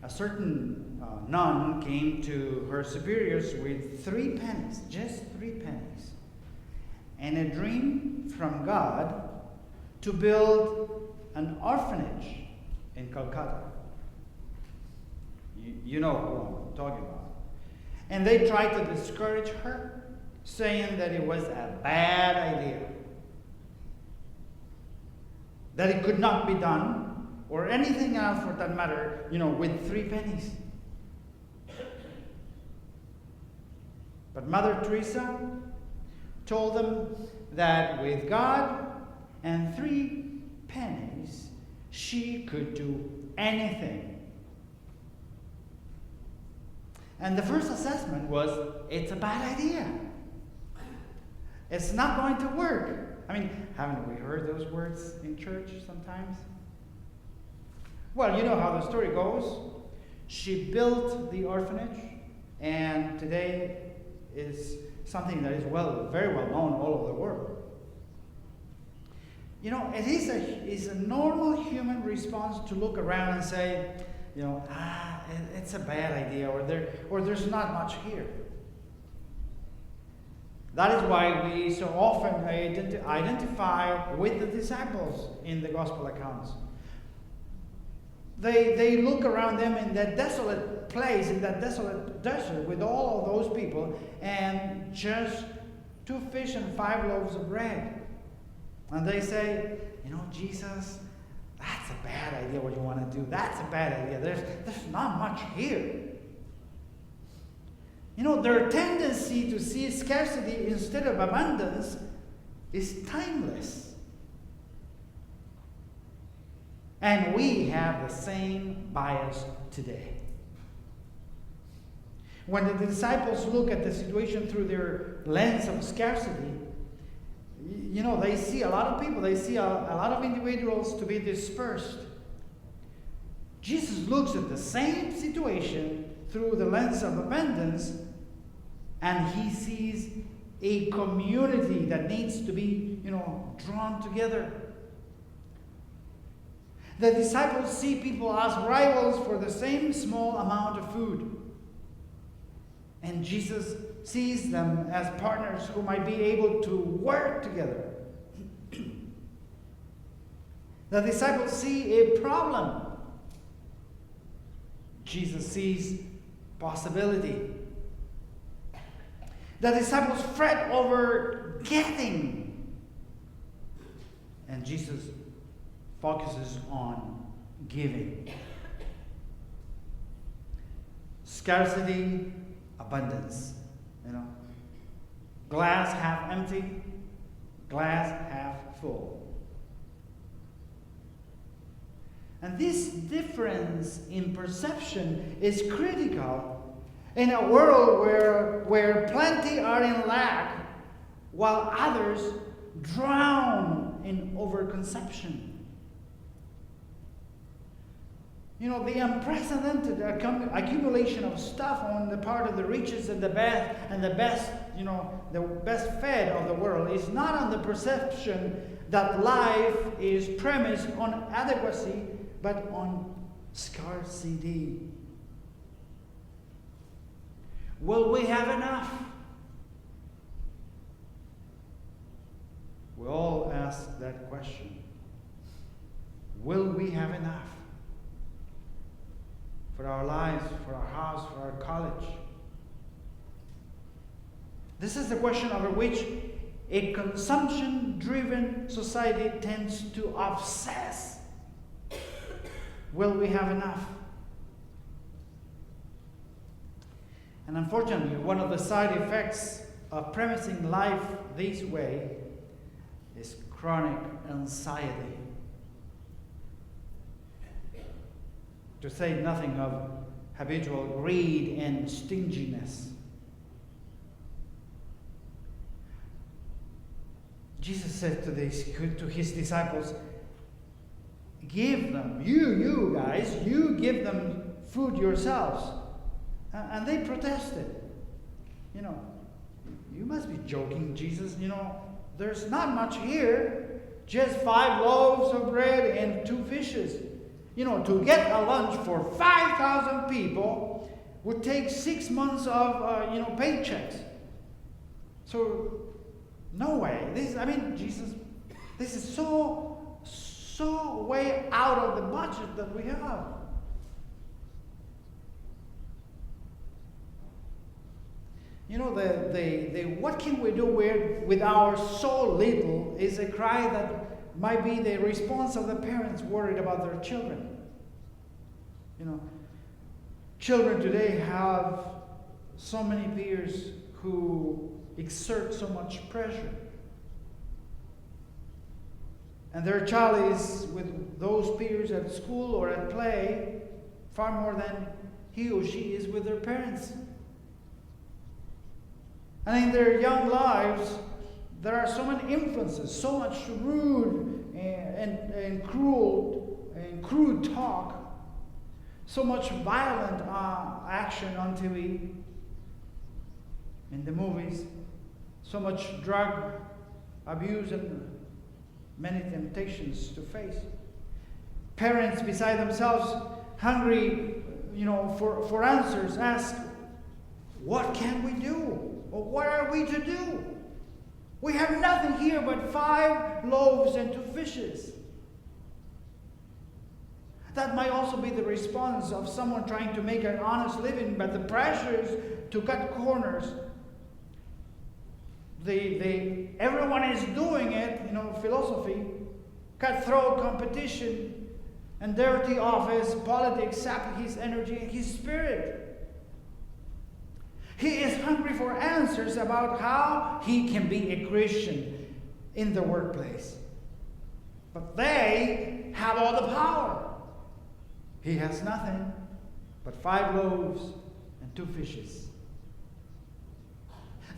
a certain nun came to her superiors with 3 pennies, just 3 pennies, and a dream from God to build an orphanage in Calcutta. You know who I'm talking about. And they tried to discourage her, saying that it was a bad idea, that it could not be done, or anything else for that matter, with 3 pennies. But Mother Teresa told them that with God and 3 pennies, she could do anything. And the first assessment was, it's a bad idea. It's not going to work. I mean, haven't we heard those words in church sometimes? Well, you know how the story goes. She built the orphanage, and today is something that is very well known all over the world. It is a normal human response to look around and say, it's a bad idea, or there's not much here. That is why we so often identify with the disciples in the gospel accounts. They look around them in that desolate place, in that desolate desert with all of those people, and just 2 fish and 5 loaves of bread. And they say, Jesus, that's a bad idea what you want to do. That's a bad idea. There's not much here. Their tendency to see scarcity instead of abundance is timeless. And we have the same bias today. When the disciples look at the situation through their lens of scarcity, they see a lot of people, they see a lot of individuals to be dispersed. Jesus looks at the same situation through the lens of abundance, and he sees a community that needs to be, drawn together. The disciples see people as rivals for the same small amount of food. And Jesus sees them as partners who might be able to work together. The disciples see a problem. Jesus sees possibility. The disciples fret over getting. And Jesus focuses on giving. Scarcity, abundance. Glass half empty, glass half full. And this difference in perception is critical in a world where plenty are in lack, while others drown in overconsumption. The unprecedented accumulation of stuff on the part of the richest and the best fed of the world is not on the perception that life is premised on adequacy, but on scarcity. Will we have enough? We all ask that question. Will we have enough? For our lives, for our house, for our college. This is the question over which a consumption-driven society tends to obsess. Will we have enough? And unfortunately, one of the side effects of premising life this way is chronic anxiety. To say nothing of habitual greed and stinginess. Jesus said to his disciples, give them, you guys, you give them food yourselves. And they protested. You must be joking, Jesus. There's not much here. Just 5 loaves of bread and 2 fishes. To get a lunch for 5,000 people would take 6 months of, paychecks. So, no way. Jesus, this is so way out of the budget that we have. The what can we do with our so little is a cry that might be the response of the parents worried about their children. Children today have so many peers who exert so much pressure. And their child is with those peers at school or at play far more than he or she is with their parents. And in their young lives, there are so many influences, so much rude and crude talk, so much violent action on TV, in the movies, so much drug abuse and many temptations to face. Parents beside themselves, hungry, for answers, ask, what can we do? Or what are we to do? We have nothing here but 5 loaves and 2 fishes. That might also be the response of someone trying to make an honest living, but the pressures to cut corners. Everyone is doing it, philosophy, cutthroat competition, and dirty office politics sap his energy and his spirit. He is hungry for answers about how he can be a Christian in the workplace. But they have all the power. He has nothing but 5 loaves and 2 fishes.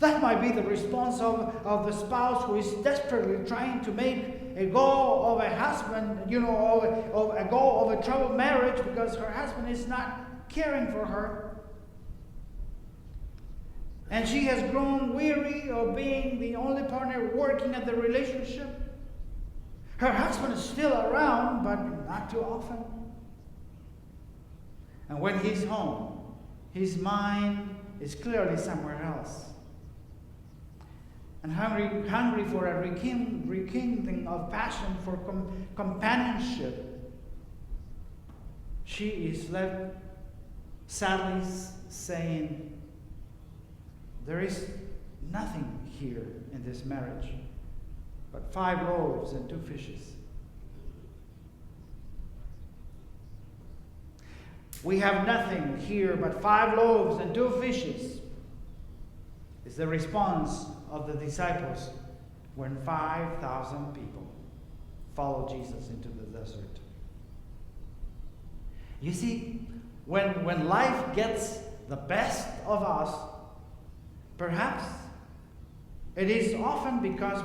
That might be the response of the spouse who is desperately trying to make a goal of a husband, of a goal of a troubled marriage because her husband is not caring for her. And she has grown weary of being the only partner working at the relationship. Her husband is still around, but not too often. And when he's home, his mind is clearly somewhere else. And hungry for a rekindling of passion for companionship, she is left sadly saying, there is nothing here in this marriage but 5 loaves and 2 fishes. We have nothing here but 5 loaves and 2 fishes, is the response of the disciples when 5,000 people followed Jesus into the desert. You see, when life gets the best of us, perhaps it is often because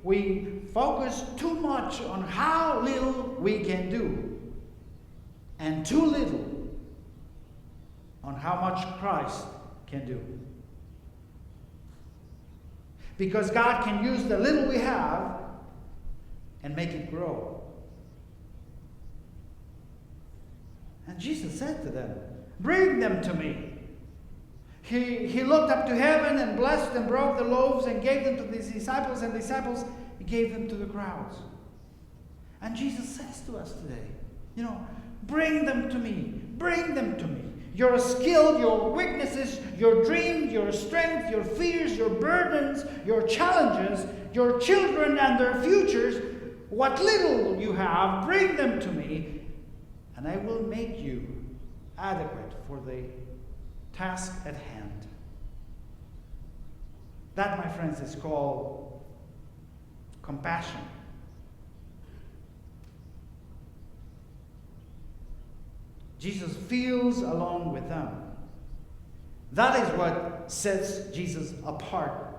we focus too much on how little we can do and too little on how much Christ can do. Because God can use the little we have and make it grow. And Jesus said to them, bring them to me. He looked up to heaven and blessed and broke the loaves and gave them to his disciples, and disciples gave them to the crowds. And Jesus says to us today, bring them to me. Bring them to me. Your skill, your weaknesses, your dreams, your strength, your fears, your burdens, your challenges, your children and their futures, what little you have, bring them to me, and I will make you adequate for the task at hand. That, my friends, is called compassion. Jesus feels along with them. That is what sets Jesus apart.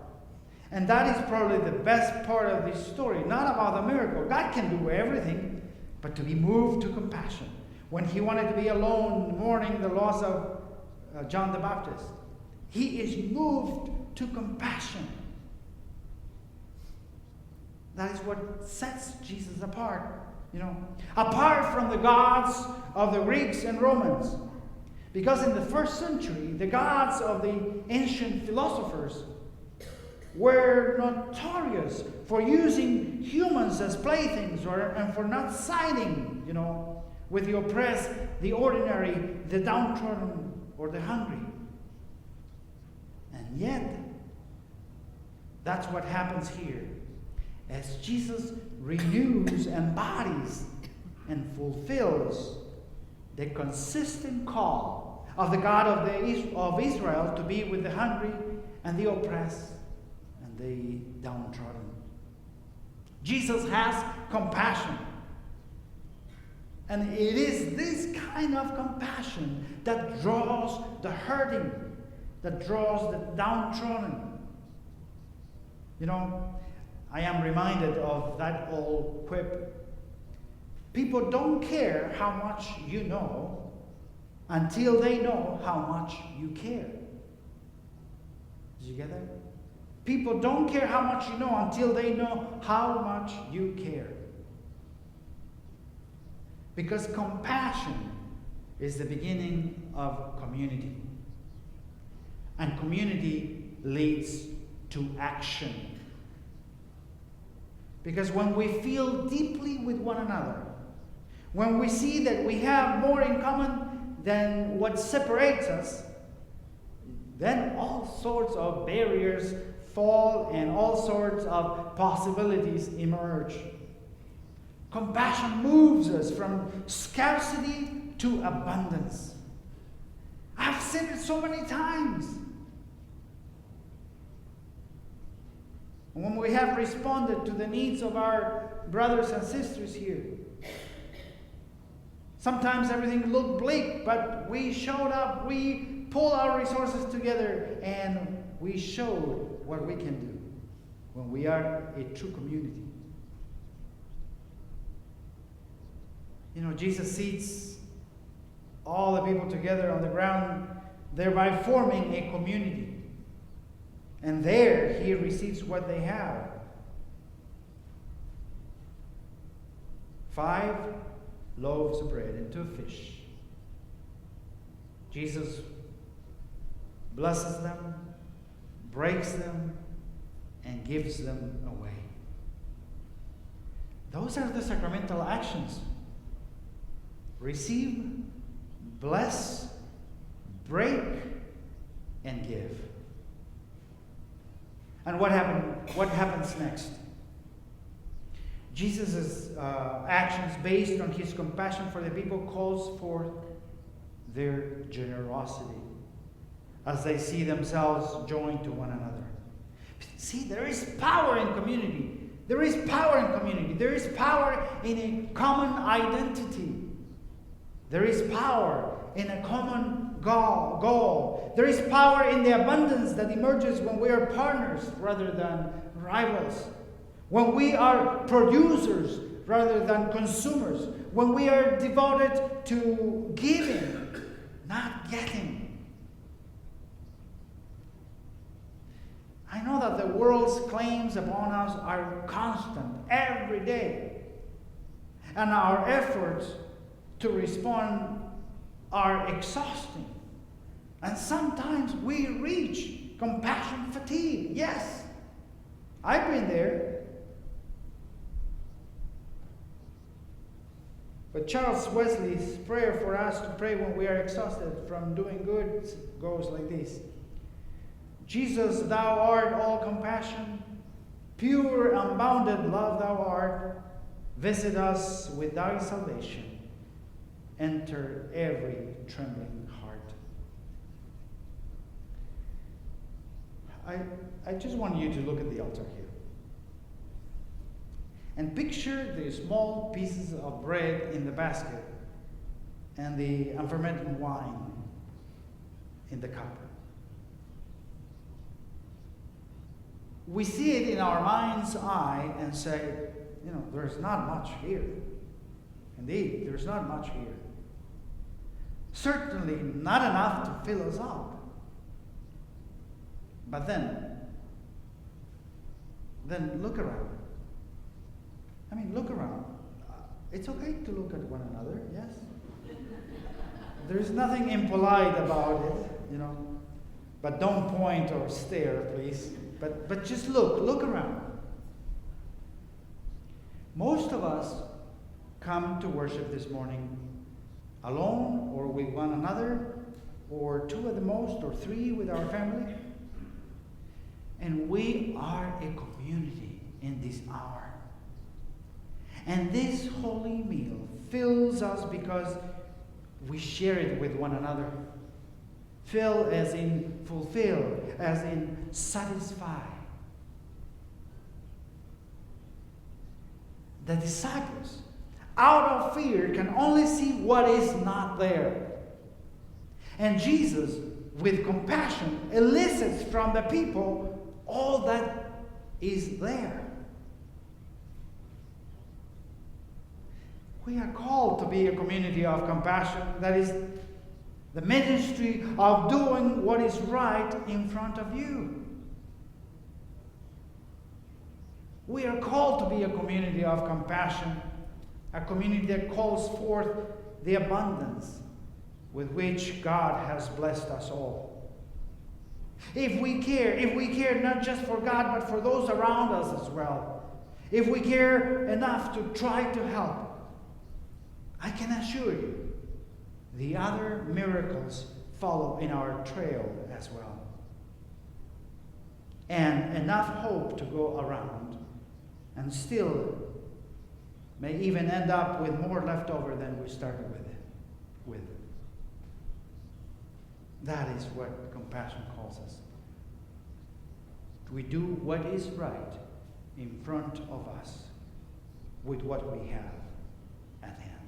And that is probably the best part of this story. Not about the miracle. God can do everything, but to be moved to compassion. When he wanted to be alone mourning the loss of John the Baptist, he is moved to compassion. That is what sets Jesus apart. apart from the gods of the Greeks and Romans. Because in the first century, the gods of the ancient philosophers were notorious for using humans as playthings and for not siding, with the oppressed, the ordinary, the downtrodden, or the hungry. And yet, that's what happens here. As Jesus renews, embodies, and fulfills the consistent call of the God of Israel to be with the hungry and the oppressed and the downtrodden. Jesus has compassion. And it is this kind of compassion that draws the hurting, that draws the downtrodden. I am reminded of that old quip. People don't care how much you know until they know how much you care. Did you get that? People don't care how much you know until they know how much you care. Because compassion is the beginning of community. And community leads to action. Because when we feel deeply with one another, when we see that we have more in common than what separates us, then all sorts of barriers fall and all sorts of possibilities emerge. Compassion moves us from scarcity to abundance. I've seen it so many times. When we have responded to the needs of our brothers and sisters here. Sometimes everything looked bleak, but we showed up, we pulled our resources together, and we showed what we can do when we are a true community. Jesus seats all the people together on the ground, thereby forming a community. And there he receives what they have. 5 loaves of bread and 2 fish. Jesus blesses them, breaks them, and gives them away. Those are the sacramental actions. Receive, bless, break, and give. And what happens next? Jesus' actions based on his compassion for the people calls forth their generosity as they see themselves joined to one another. See, there is power in community. There is power in community. There is power in a common identity. There is power in a common goal. There is power in the abundance that emerges when we are partners rather than rivals. When we are producers rather than consumers. When we are devoted to giving, not getting. I know that the world's claims upon us are constant every day. And our efforts to respond are exhausting. And sometimes we reach compassion fatigue. Yes, I've been there. But Charles Wesley's prayer for us to pray when we are exhausted from doing good goes like this. Jesus, thou art all compassion, pure, unbounded love thou art. Visit us with thy salvation. Enter every trembling heart. I just want you to look at the altar here. And picture the small pieces of bread in the basket and the unfermented wine in the cup. We see it in our mind's eye and say, there's not much here. Indeed, there's not much here. Certainly not enough to fill us up. But then look around. Look around. It's okay to look at one another, yes? There's nothing impolite about it, But don't point or stare, please. But just look around. Most of us come to worship this morning alone or with one another, or two at the most, or three with our family. And we are a community in this hour. And this holy meal fills us because we share it with one another. Fill as in fulfill, as in satisfy. The disciples, out of fear, can only see what is not there. And Jesus, with compassion, elicits from the people all that is there. We are called to be a community of compassion. That is the ministry of doing what is right in front of you. We are called to be a community of compassion, a community that calls forth the abundance with which God has blessed us all. If we care not just for God, but for those around us as well, if we care enough to try to help, I can assure you, the other miracles follow in our trail as well. And enough hope to go around, and still may even end up with more left over than we started with. That is what compassion calls us. We do what is right in front of us with what we have at hand.